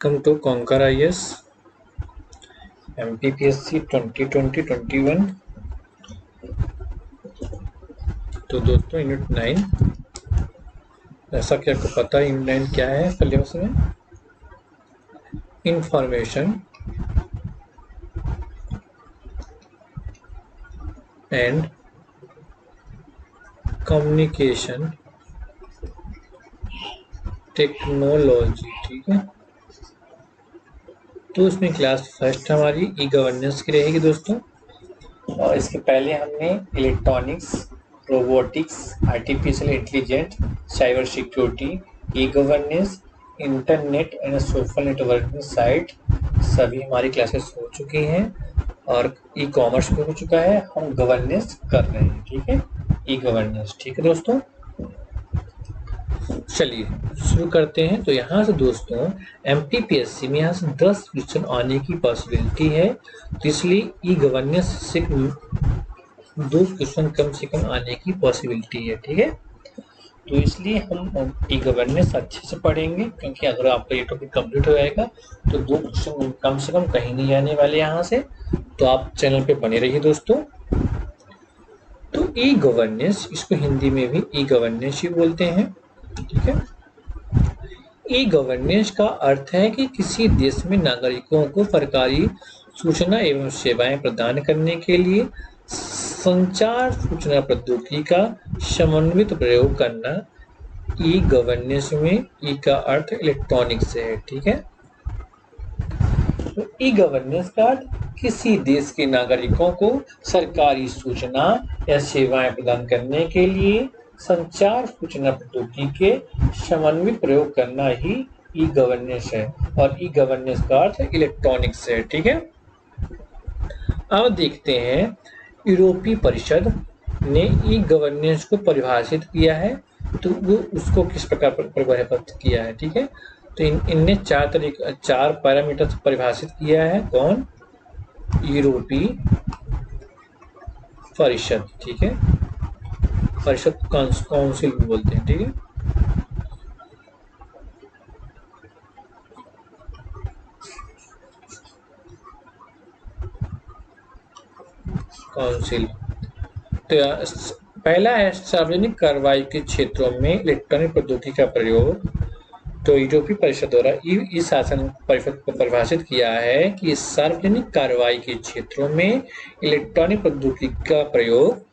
Welcome to Conquer IS MPPSC 2020-21। तो दोस्तों unit 9, जैसा कि आपको पता है यूनिट 9 क्या है सिलेबस में, इंफॉर्मेशन एंड कम्युनिकेशन टेक्नोलॉजी। ठीक है, तो इसमें क्लास फर्स्ट हमारी ई गवर्नेंस की रहेगी दोस्तों। और इसके पहले हमने electronics, robotics, artificial intelligence, cyber security, e governance, internet and social networking site सभी हमारी क्लासेस हो चुकी हैं और ई कॉमर्स भी हो चुका है। हम गवर्नेंस कर रहे हैं, ठीक है, ई गवर्नेंस। ठीक है दोस्तों, चलिए शुरू करते हैं। तो यहाँ से दोस्तों एमपीपीएससी में यहाँ से 10 क्वेश्चन आने की पॉसिबिलिटी है, तो इसलिए ई गवर्नेंस से 2 क्वेश्चन कम से कम आने की पॉसिबिलिटी है। ठीक है, तो इसलिए हम ई गवर्नेंस अच्छे से पढ़ेंगे, क्योंकि अगर आपका ये टॉपिक कंप्लीट हो जाएगा तो 2 क्वेश्चन कम से कम कहीं नहीं आने वाले यहाँ से। तो आप चैनल पे बने रहिए दोस्तों। तो ई गवर्नेंस, इसको हिंदी में भी ई गवर्नेंस ही बोलते हैं। ठीक है, ई गवर्नेंस का अर्थ है कि किसी देश में नागरिकों को सरकारी सूचना एवं सेवाएं प्रदान करने के लिए संचार सूचना प्रौद्योगिकी का समन्वित प्रयोग करना। ई गवर्नेंस में ई का अर्थ इलेक्ट्रॉनिक्स से है। ठीक है, तो ई गवर्नेंस का अर्थ किसी देश के नागरिकों को सरकारी सूचना या सेवाएं प्रदान करने के लिए संचार सूचना प्रौद्योगिकी के समन्वित प्रयोग करना ही ई गवर्नेंस है। और ई गवर्नेंस का अर्थ इलेक्ट्रॉनिक्स है। ठीक है, अब देखते हैं यूरोपीय परिषद ने ई गवर्नेंस को परिभाषित किया है, तो वो उसको किस प्रकार परिभाषित किया है। ठीक है, तो इनने 4 पैरामीटर से परिभाषित किया है। कौन? यूरोपीय परिषद। ठीक है, परिषद काउंसिल भी बोलते हैं। ठीक है, काउंसिल। तो पहला है सार्वजनिक कार्रवाई के क्षेत्रों में इलेक्ट्रॉनिक प्रौद्योगिकी का प्रयोग। तो यूरोपीय परिषद द्वारा ई शासन परिषद को परिभाषित किया है कि सार्वजनिक कार्रवाई के क्षेत्रों में इलेक्ट्रॉनिक प्रौद्योगिकी का प्रयोग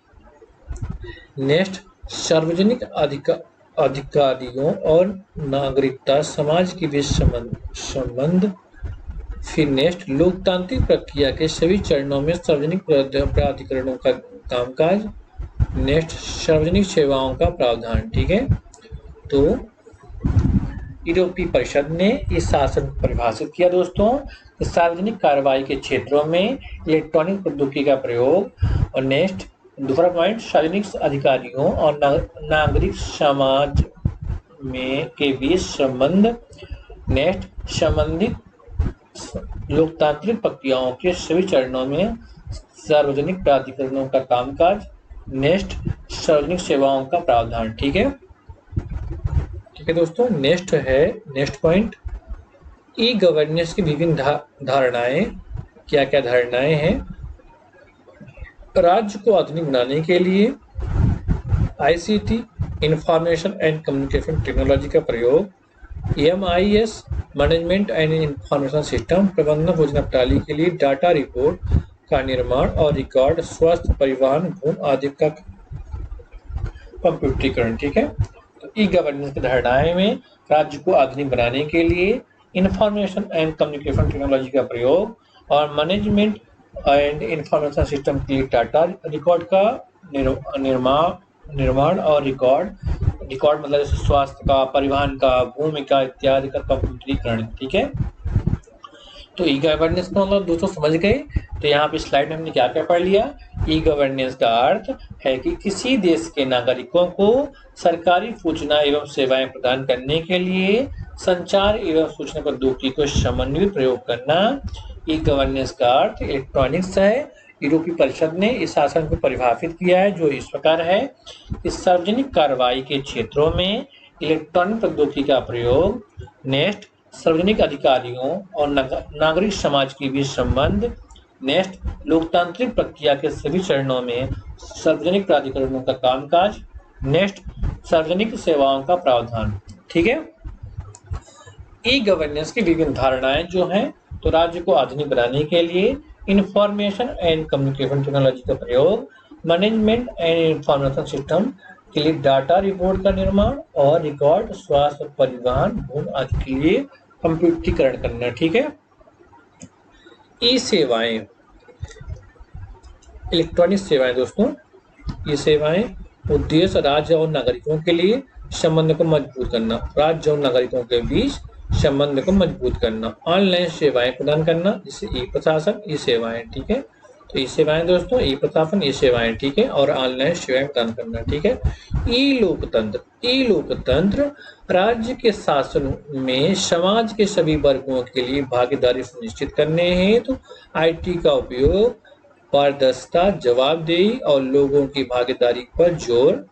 नेक्स्ट सार्वजनिक अधिकारियों और नागरिकता समाज के बीच संबंध। फिर नेक्स्ट लोकतांत्रिक प्रक्रिया के सभी चरणों में सार्वजनिक प्राधिकरणों का कामकाज। नेक्स्ट सार्वजनिक सेवाओं का प्रावधान। ठीक है, तो यूरोपीय परिषद ने इस शासन को परिभाषित किया दोस्तों, सार्वजनिक कार्रवाई के क्षेत्रों में इलेक्ट्रॉनिक प्रौद्योगिकी का प्रयोग। और नेक्स्ट दूसरा पॉइंट, सार्वजनिक अधिकारियों और नागरिक समाज में के बीच संबंध। नेक्स्ट संबंधित लोकतांत्रिक प्रक्रियाओं के सभी चरणों में सार्वजनिक प्राधिकरणों का कामकाज। नेक्स्ट सार्वजनिक सेवाओं का प्रावधान। ठीक है, ठीक है दोस्तों, नेक्स्ट पॉइंट, ई गवर्नेंस की विभिन्न धारणाएं। क्या क्या धारणाएं हैं? राज्य को आधुनिक बनाने के लिए ICT, information and communication technology का प्रयोग। MIS, management and information system, प्रबंधन योजना प्रणाली के लिए डाटा रिपोर्ट का निर्माण और रिकॉर्ड, स्वास्थ्य, परिवहन, भूमि आदि का कंप्यूटरीकरण। ठीक है, तो ई गवर्नेंस की धारणाएं में राज्य को आधुनिक बनाने के लिए इंफॉर्मेशन एंड कम्युनिकेशन टेक्नोलॉजी का प्रयोग और मैनेजमेंट एंड इंफॉर्मेशन सिस्टम के लिए डाटा रिकॉर्ड का निर्माण और रिकॉर्ड मतलब जैसे स्वास्थ्य का, परिवहन का, भूमि का इत्यादि का कंप्यूटरीकरण। ठीक है, तो ई गवर्नेंस का मतलब दोस्तों समझ गए। तो यहाँ पे स्लाइड में हमने क्या क्या पढ़ लिया। ई गवर्नेंस का अर्थ है कि किसी देश के नागरिकों को सरकारी सूचना एवं सेवाएं प्रदान करने के लिए संचार एवं सूचना प्रौद्योगिकी को समन्वित प्रयोग करना। ई गवर्नेंस का अर्थ इलेक्ट्रॉनिक्स है। यूरोपीय परिषद ने इस शासन को परिभाषित किया है, जो इस प्रकार है कि सार्वजनिक कार्रवाई के क्षेत्रों में इलेक्ट्रॉनिक प्रौद्योगिकी का प्रयोग। नेक्स्ट सार्वजनिक अधिकारियों और नागरिक समाज के बीच संबंध। नेक्स्ट, लोकतांत्रिक प्रक्रिया के सभी चरणों में सार्वजनिक प्राधिकरणों का कामकाज। नेक्स्ट, सार्वजनिक सेवाओं का प्रावधान। ठीक है, ई गवर्नेंस की विभिन्न धारणाएं जो हैं, तो राज्य को आधुनिक बनाने के लिए इंफॉर्मेशन एंड कम्युनिकेशन टेक्नोलॉजी का प्रयोग, मैनेजमेंट एंड इंफॉर्मेशन सिस्टम के लिए डाटा रिपोर्ट का निर्माण और रिकॉर्ड, स्वास्थ्य, परिवहन, भूमि आदि के लिए कंप्यूटरीकरण करना। ठीक है, ई सेवाएं, इलेक्ट्रॉनिक सेवाएं दोस्तों, ये सेवाएं उद्देश्य राज्य और नागरिकों के लिए संबंध को मजबूत करना, राज्य और नागरिकों के बीच संबंध को मजबूत करना, ऑनलाइन सेवाएं प्रदान करना, जैसे ई प्रशासन, ई सेवाएं। ठीक है, तो ई सेवाएं दोस्तों, ई प्रशासन, ई सेवाएं। ठीक है, और ऑनलाइन सेवाएं प्रदान करना। ठीक है, ई लोकतंत्र, ई लोकतंत्र राज्य के शासन में समाज के सभी वर्गों के लिए भागीदारी सुनिश्चित करने हेतु IT का उपयोग, पारदर्शिता, जवाबदेही और लोगों की भागीदारी पर जोर।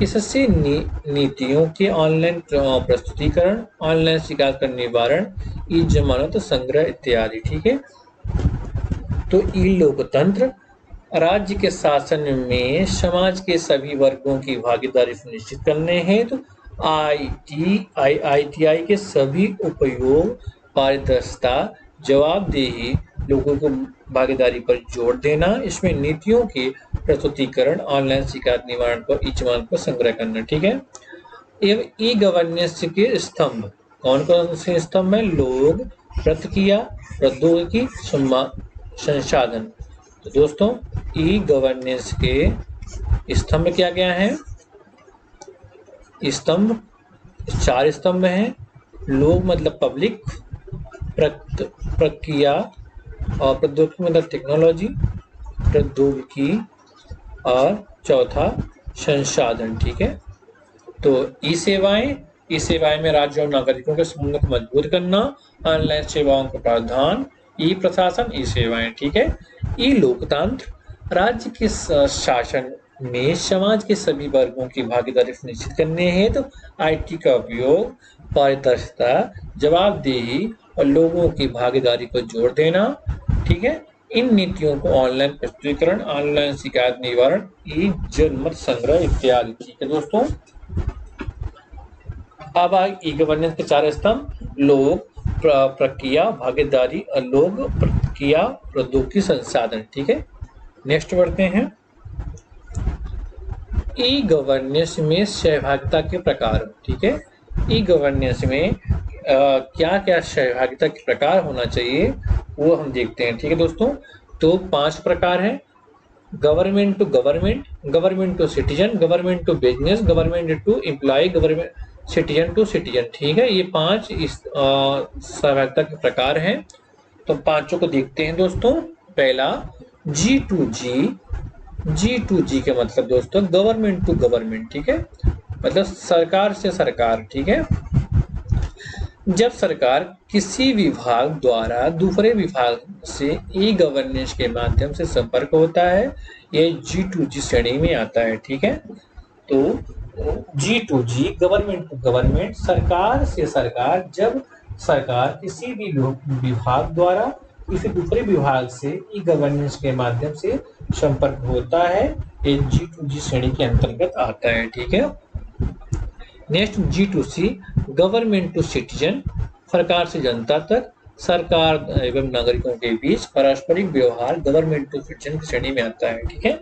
इससे नीतियों के ऑनलाइन प्रस्तुतिकरण, ऑनलाइन शिकायत का निवारण, ई जमानत संग्रह इत्यादि। ठीक है, तो ई लोकतंत्र राज्य के शासन में समाज के सभी वर्गों की भागीदारी सुनिश्चित करने हेतु ITI के सभी उपयोग, पारदर्शिता, जवाबदेही, लोगों को भागीदारी पर जोर देना, इसमें नीतियों के प्रस्तुतिकरण, ऑनलाइन शिकायत निवारण पर ई जमानत पर संग्रह करना। ठीक है, एवं ई गवर्नेंस के स्तंभ कौन कौन से स्तंभ है? लोग, प्रक्रिया, प्रौद्योगिकी, संसाधन। तो दोस्तों, ई गवर्नेंस के स्तंभ क्या क्या है? स्तंभ 4 स्तंभ हैं। लोग मतलब पब्लिक, प्रक्रिया और प्रौद्योगिकी मतलब टेक्नोलॉजी, प्रौद्योगिकी, और चौथा संसाधन। ठीक है, तो ई सेवाएं में राज्य और नागरिकों के संबंध को मजबूत करना, ऑनलाइन सेवाओं का प्रावधान, ई प्रशासन, ई सेवाएं। ठीक है, ई लोकतंत्र राज्य के शासन में समाज के सभी वर्गों की भागीदारी सुनिश्चित करने हेतु IT का उपयोग, पारदर्शिता, जवाबदेही और लोगों की भागीदारी पर जोर देना। ठीक है, इन नीतियों को ऑनलाइन प्रस्तुतिकरण, ऑनलाइन शिकायत निवारण, ई जनमत संग्रह इत्यादि। ठीक है दोस्तों, अब आए ई गवर्नेंस के 4 स्तंभ। लोग, प्रक्रिया, भागीदारी, लोग, प्रक्रिया, प्रौद्योगिकी, संसाधन। ठीक है, नेक्स्ट बढ़ते हैं। ई गवर्नेंस में सहभागिता के प्रकार। ठीक है, ई गवर्नेंस में क्या क्या सहभागिता के प्रकार होना चाहिए वो हम देखते हैं। ठीक है दोस्तों, तो 5 प्रकार हैं। Government to government, government to citizen, government to business, government to employ, government citizen to citizen. ठीक है, ये 5 सहभागिता के प्रकार हैं। तो 5 को देखते हैं दोस्तों। पहला G2G, G2G के मतलब दोस्तों गवर्नमेंट टू गवर्नमेंट। ठीक है, मतलब सरकार से सरकार। ठीक है, जब सरकार किसी विभाग द्वारा दूसरे विभाग से ई गवर्नेंस के माध्यम से संपर्क होता है, ये G2G श्रेणी में आता है। ठीक है, तो G2G गवर्नमेंट टू गवर्नमेंट, सरकार से सरकार, जब सरकार किसी भी विभाग द्वारा किसी दूसरे विभाग से ई गवर्नेंस के माध्यम से संपर्क होता है, ये G2G श्रेणी के अंतर्गत आता है। ठीक है, next G2C government to citizen, सरकार से जनता तक, सरकार एवं नागरिकों के बीच पारस्परिक व्यवहार, गवर्नमेंट टू सिटीजन की श्रेणी में आता है। ठीक है,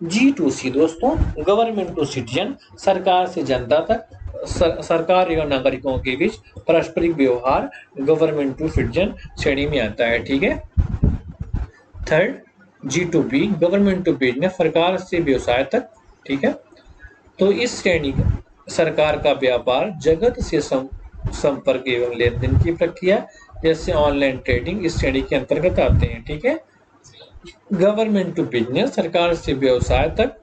G2C दोस्तों गवर्नमेंट टू सिटीजन, सरकार से जनता तक, सरकार एवं नागरिकों के बीच पारस्परिक व्यवहार, गवर्नमेंट टू सिटीजन श्रेणी में आता है। ठीक है, third G2B government to business, सरकार से व्यवसाय तक। ठीक है, तो इस श्रेणी सरकार का व्यापार जगत से संपर्क एवं लेन देन की प्रक्रिया, जैसे ऑनलाइन ट्रेडिंग, इस श्रेणी के अंतर्गत आते हैं। ठीक है, गवर्नमेंट टू बिजनेस, सरकार से व्यवसाय तक,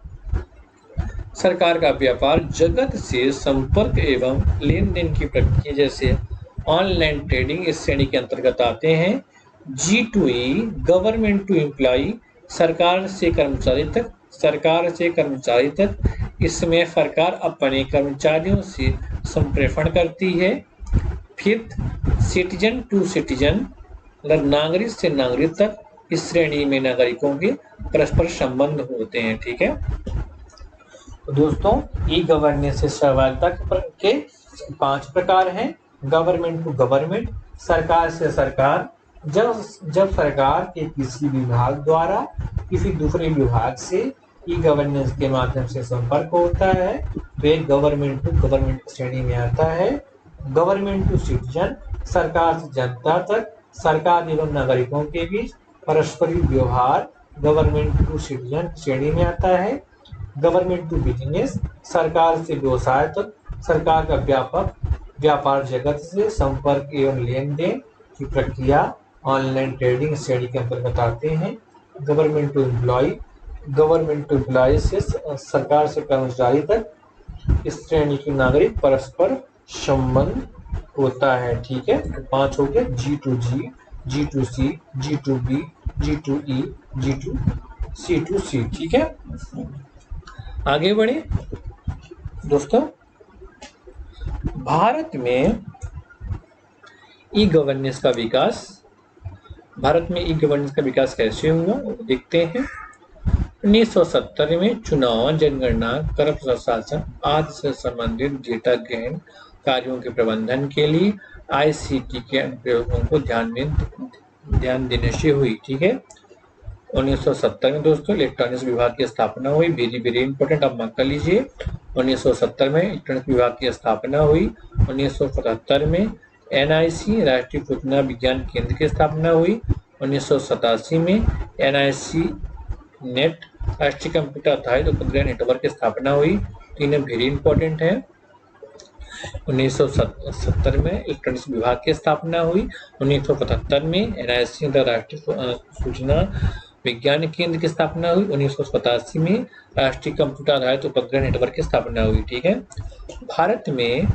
सरकार का व्यापार जगत से संपर्क एवं लेन देन की प्रक्रिया, जैसे ऑनलाइन ट्रेडिंग, इस श्रेणी के अंतर्गत आते हैं। G2E गवर्नमेंट टू एम्प्लॉय, सरकार से कर्मचारी तक, सरकार से कर्मचारी तक, इसमें सरकार अपने कर्मचारियों से संप्रेषण करती है। फिफ्थ, सिटीजन टू सिटीजन, मतलब नागरिक से नागरिक तक, इस श्रेणी में नागरिकों के परस्पर संबंध होते हैं। ठीक है, तो दोस्तों ई गवर्नेंस से सहभागिता के 5 प्रकार हैं। गवर्नमेंट टू गवर्नमेंट, सरकार से सरकार, जब सरकार के किसी विभाग द्वारा किसी दूसरे विभाग से ई गवर्नेंस के माध्यम से संपर्क होता है तो एक गवर्नमेंट टू गवर्नमेंट श्रेणी में आता है। गवर्नमेंट टू सिटीजन, सरकार से जनता तक, सरकार एवं नागरिकों के बीच परस्परिक व्यवहार गवर्नमेंट टू सिटीजन श्रेणी में आता है। गवर्नमेंट टू बिजनेस, सरकार से व्यवसाय तक, सरकार का व्यापार जगत से संपर्क एवं लेन देन की प्रक्रिया ऑनलाइन ट्रेडिंग श्रेणी के अंतर्गत आते हैं। Government to employ, government to employ से सरकार से कर्मचारी तक इस श्रेणी के नागरिक परस्पर संबंध होता है। ठीक है, तो 5 हो गए, G to G, G to C, G to B, G to E, G to C to C. ठीक है, आगे बढ़े दोस्तों। भारत में ई गवर्नेंस का विकास, भारत में ई गवर्नेंस का विकास कैसे हुआ देखते हैं। 1970 में चुनाव, जनगणना, कर प्रशासन आदि से संबंधित डेटा ग्रहण कार्यों के प्रबंधन के लिए आईसीटी के अनुप्रयोगों को ध्यान देने से हुई। ठीक है, 1970 में दोस्तों इलेक्ट्रॉनिक्स विभाग की स्थापना हुई। वेरी वेरी इंपॉर्टेंट, आप मार्क कर लीजिए। 1970 में इलेक्ट्रॉनिक्स विभाग की स्थापना हुई। 1977 में एनआईसी राष्ट्रीय सूचना विज्ञान केंद्र की स्थापना हुई। 1987 में एनआईसी नेट राष्ट्रीय कंप्यूटर आधारित उपग्रह नेटवर्क की स्थापना हुई। तीनों वेरी इंपॉर्टेंट है। 1970 में इलेक्ट्रॉनिक्स विभाग की स्थापना हुई। 1975 में एनआईसी राष्ट्रीय सूचना विज्ञान केंद्र की स्थापना हुई। 1987 में राष्ट्रीय कंप्यूटर आधारित उपग्रह नेटवर्क की स्थापना हुई। ठीक है, भारत में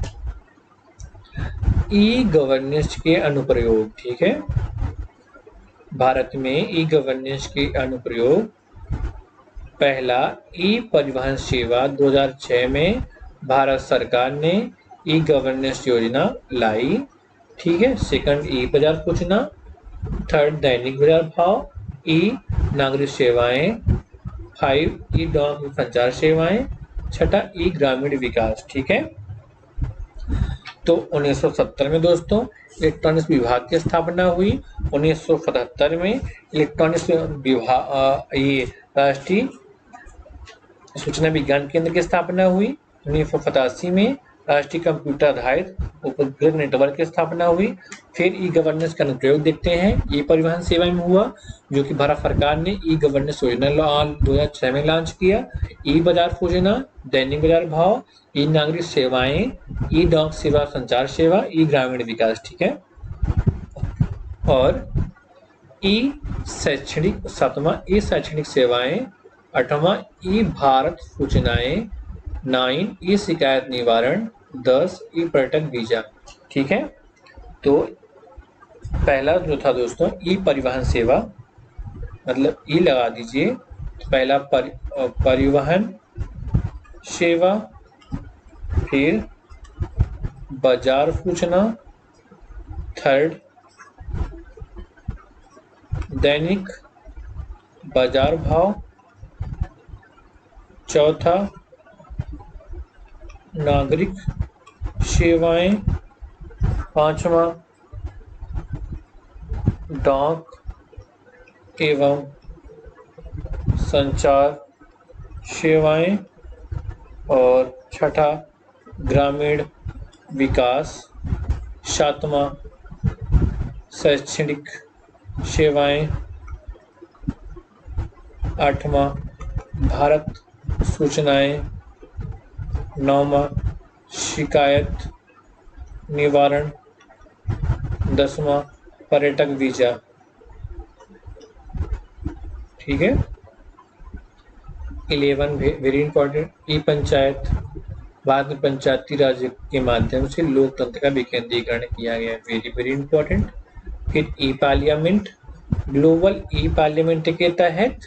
ई गवर्नेंस के अनुप्रयोग, ठीक है, भारत में ई गवर्नेंस के अनुप्रयोग, पहला ई परिवहन सेवा 2006 में भारत सरकार ने ई गवर्नेंस योजना लाई। ठीक है, सेकंड ई बाजार सूचना, थर्ड दैनिक बाजार भाव, ई नागरिक सेवाएं, 5 ई डाक संचार सेवाएं, छठा ई ग्रामीण विकास। ठीक है, तो 1970 में दोस्तों इलेक्ट्रॉनिक्स विभाग की स्थापना हुई। 1977 में इलेक्ट्रॉनिक्स विभाग ये राष्ट्रीय सूचना विज्ञान केंद्र की स्थापना हुई। 1987 में राष्ट्रीय कंप्यूटर आधारित उपग्रह नेटवर्क की स्थापना हुई। फिर ई गवर्नेंस का अनुप्रयोग देखते हैं। ई परिवहन सेवा में हुआ, जो कि भारत सरकार ने ई गवर्नेंस योजना 2006 में लॉन्च किया। ई बाजार सूचना, दैनिक बाजार भाव, ई नागरिक सेवाएं, ई डाक सेवा संचार सेवा, ई ग्रामीण विकास। ठीक है, और ई शैक्षणिक, 7वां ई शैक्षणिक सेवाएं, 8वां ई भारत सूचनाएं, 9 ई शिकायत निवारण, 10 ई पर्यटक वीजा। ठीक है, तो पहला जो था दोस्तों ई परिवहन सेवा, मतलब ई लगा दीजिए। तो पहला परिवहन सेवा, फिर बाजार सूचना, थर्ड दैनिक बाजार भाव, चौथा नागरिक सेवाएं, 5वां डाक एवं संचार सेवाएं, और छठा ग्रामीण विकास, 7वां शैक्षणिक सेवाएं, 8वां भारत सूचनाएं, 9वां शिकायत निवारण, 10वां पर्यटक वीजा। ठीक है, 11 वेरी इंपॉर्टेंट ई पंचायत, बाद में पंचायती राज के माध्यम से लोकतंत्र का विकेंद्रीकरण किया गया, वेरी वेरी इंपॉर्टेंट। फिर ई पार्लियामेंट, ग्लोबल ई पार्लियामेंट के तहत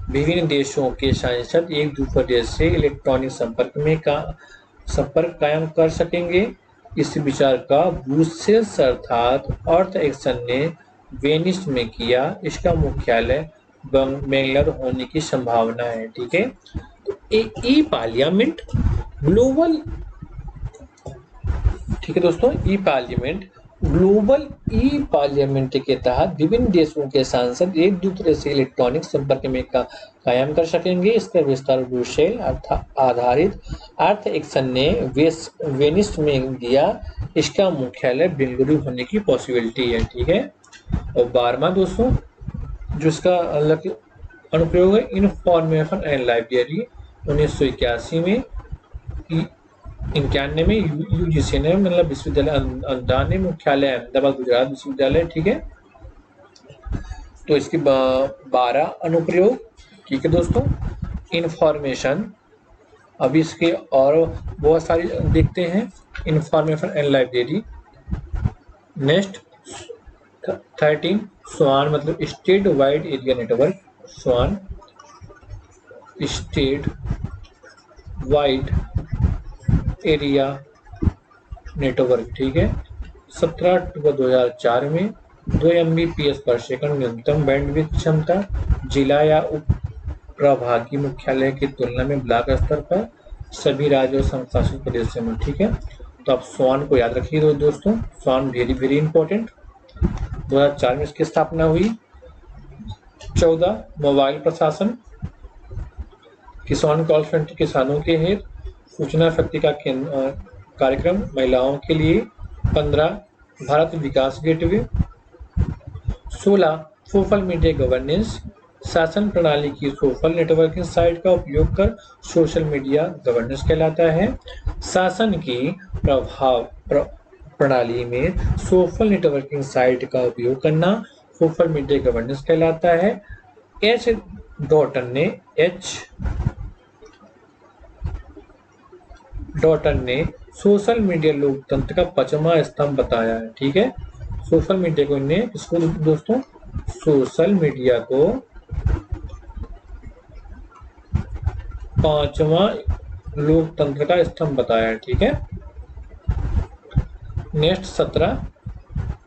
विभिन्न देशों के सांसद एक दूसरे देश से इलेक्ट्रॉनिक संपर्क कायम कर सकेंगे। इस विचार का ब्रुसेल्स अर्थात अर्थ एक्शन ने वेनिस में किया। इसका मुख्यालय बेंगलुरु होने की संभावना है। ठीक है, तो ई पार्लियामेंट ग्लोबल, ठीक है दोस्तों, ई पार्लियामेंट ग्लोबल ई पार्लियामेंट के तहत विभिन्न देशों के सांसद एक दूसरे से इलेक्ट्रॉनिक संपर्क में कायम कर सकेंगे। इसका विस्तार ब्रुसेल आधारित अर्थ एक्शन ने वेनिस में दिया। इसका मुख्यालय बेंगलुरु होने की पॉसिबिलिटी है। ठीक है, और 12वां दोस्तों जो इसका अनुप्रयोग है, इंफॉर्मेशन एंड लाइब्रेरी 1981 में 91 में यूजीसी ने मतलब विश्वविद्यालय अनुदान ने मुख्यालय अहमदाबाद गुजरात विश्वविद्यालय। ठीक है, तो इसके 12 अनुप्रयोग। ठीक है दोस्तों, इंफॉर्मेशन, अभी इसके और बहुत सारी देखते हैं। Information and library. नेक्स्ट 13 स्वान मतलब स्टेट वाइड एरिया नेटवर्क। स्वान स्टेट वाइड एरिया नेटवर्क। ठीक है, 17 अक्टूबर 2004 में 2 MBPS पर सेकंड न्यूनतम बैंडविड्थ क्षमता जिला या उप प्रभागीय मुख्यालय की तुलना में ब्लॉक स्तर पर सभी राज्यों और संघशासित प्रदेशों में। ठीक है, तो आप स्वान को याद रखिए दोस्तों, स्वान वेरी इंपॉर्टेंट। 2004 में इसकी स्थापना हुई। 14 मोबाइल प्रशासन, किसान कॉल सेंटर किसानों के हित, सूचना शक्ति का कार्यक्रम महिलाओं के लिए। 15 भारत विकास गेटवे। 16 सोशल मीडिया गवर्नेंस, शासन प्रणाली की सोशल नेटवर्किंग साइट का उपयोग कर सोशल मीडिया गवर्नेंस कहलाता है। शासन की प्रभाव प्रणाली में सोशल नेटवर्किंग साइट का उपयोग करना सोशल मीडिया गवर्नेंस कहलाता है। एच डॉटन ने सोशल मीडिया लोकतंत्र का 5वां स्तंभ बताया है। ठीक है, सोशल मीडिया को इन्हें इसको दोस्तों सोशल मीडिया को 5वां लोकतंत्र का स्तंभ बताया है। ठीक है, next 17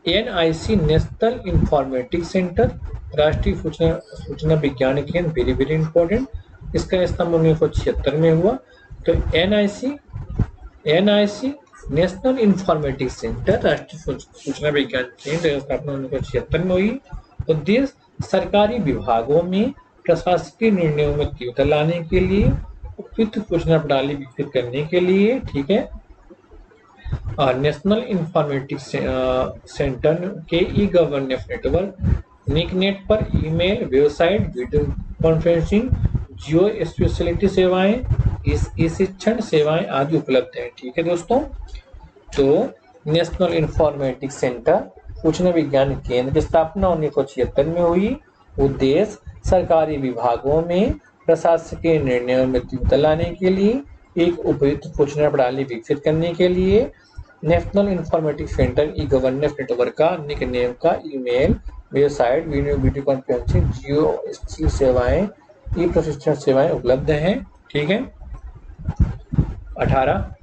NIC national informatics centre, राष्ट्रीय सूचना विज्ञान केंद्र वेरी इंपॉर्टेंट। इसका स्तंभ 1976 में हुआ। तो NIC नेशनल इंफॉर्मेटिक्स सेंटर, राष्ट्रीय सूचना विज्ञान केंद्र स्थापना 1976 में हुई। उद्देश्य सरकारी विभागों में प्रशासकीय निर्णयों में तीव्रता लाने के लिए, उपयुक्त सूचना प्रणाली विकसित करने के लिए। ठीक है, नेशनल इंफॉर्मेटिक्स सेंटर के ई गवर्नेंस नेटवर्क निकनेट पर ईमेल, वेबसाइट, वीडियो कॉन्फ्रेंसिंग, जियो स्पेशलिटी सेवाएं, ई शिक्षण सेवाएं आदि उपलब्ध हैं। ठीक है दोस्तों, तो नेशनल इंफॉर्मेटिक्स सेंटर सूचना विज्ञान केंद्र की स्थापना 1976 में हुई। उद्देश्य सरकारी विभागों में प्रशासकीय निर्णयों में तीव्रता लाने के लिए, एक उपयुक्त सूचना प्रणाली विकसित करने के लिए। National informatics centre e governance network का निकनेम का ईमेल, वेबसाइट, वीडियो कॉन्फ्रेंसिंग, जियो सेवाएं, ई प्रशिक्षण सेवाएं उपलब्ध हैं। ठीक है, 18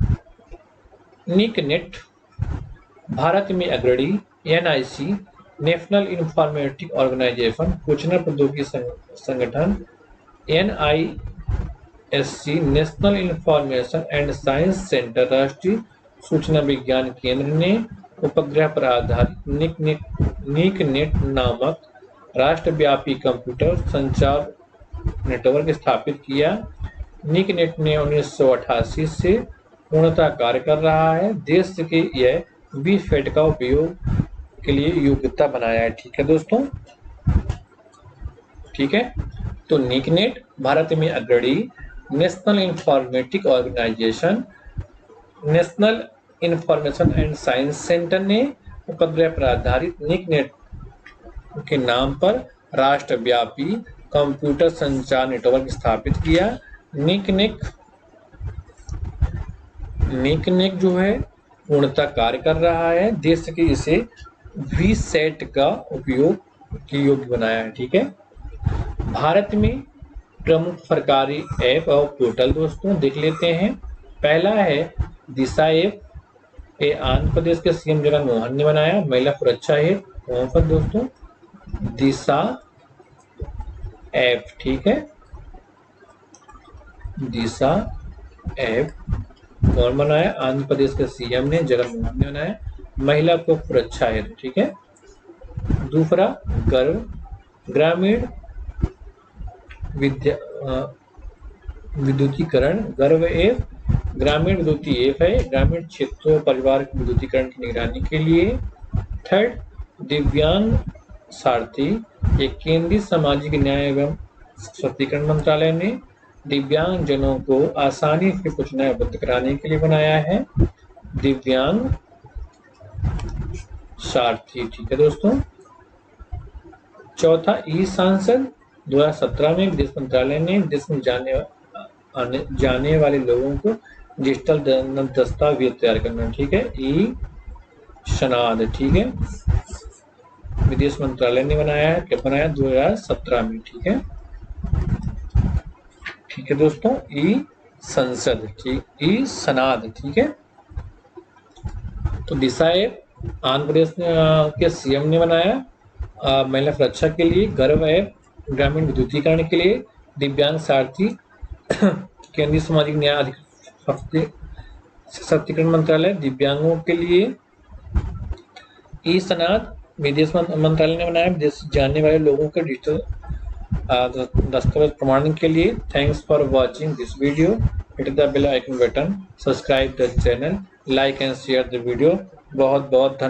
निकनेट भारत में अग्रणी। NIC नेशनल इंफॉर्मेटिक्स ऑर्गेनाइजेशन सूचना प्रौद्योगिकी संगठन। NISC national information and science centre, राष्ट्रीय सूचना विज्ञान केंद्र ने उपग्रह पर आधारित निकनेट नामक राष्ट्रव्यापी कंप्यूटर संचार नेटवर्क स्थापित किया। निकनेट ने 1988 से पूर्णतः कार्य कर रहा है। देश के यह VSAT का उपयोग के लिए योग्यता बनाया है। ठीक है दोस्तों, ठीक है, तो निकनेट भारत में अग्रणी। National informatics organization, national information and science centre ने उपग्रह पर आधारित निकनेट के नाम पर राष्ट्रव्यापी कंप्यूटर संचार नेटवर्क स्थापित किया। निकनेट जो है पूर्णतः कार्य कर रहा है। देश के इसे VSAT का उपयोग के योग्य बनाया है। ठीक है, भारत में प्रमुख सरकारी ऐप और पोर्टल दोस्तों देख लेते हैं। पहला है दिशा ऐप, ए आंध्र प्रदेश के सीएम जगन मोहन ने बनाया। महिला सुरक्षा हेतु कौन सा दोस्तों? दिशा ऐप, ठीक है, दिशा ऐप कौन बनाया? आंध्र प्रदेश के सीएम ने जगन मोहन ने बनाया, महिला को सुरक्षा हेतु, ठीक है। दूसरा गर्व ग्रामीण विद्युतीकरण, गर्व ऐप ग्रामीण विद्युती ऐप है, ग्रामीण क्षेत्रों परिवार के विद्युतीकरण की निगरानी के लिए। थर्ड दिव्यांग सारथी, ये केंद्रीय सामाजिक न्याय एवं सशक्तिकरण मंत्रालय ने दिव्यांग जनों को आसानी से सूचनाएं उपलब्ध कराने के लिए बनाया है, दिव्यांग सारथी, ठीक है दोस्तों। चौथा ई सांसद 2017 में विदेश मंत्रालय ने विदेश में जाने वाले लोगों को डिजिटल दस्तावेज तैयार करना, ठीक है, ई सनाद, ठीक है, विदेश मंत्रालय ने बनाया है, कब बनाया? 2017 में, ठीक है, ठीक है दोस्तों, ई संसद, ठीक, ई सनाद, ठीक है। तो दिशा ऐप आंध्र प्रदेश के सीएम ने बनाया, महिला सुरक्षा के लिए, गर्व ऐप ग्रामीण विद्युतीकरण के लिए, दिव्यांग सारथी केंद्रीय सामाजिक न्याय सशक्तिकरण मंत्रालय दिव्यांगों के लिए, ई सनाद विदेश मंत्रालय ने बनाया, विदेश जाने वाले लोगों के डिजिटल दस्तावेज प्रमाणन के लिए। Thanks for watching this video, hit the bell icon button, subscribe the channel, like and share the video. बहुत बहुत धन्यवाद।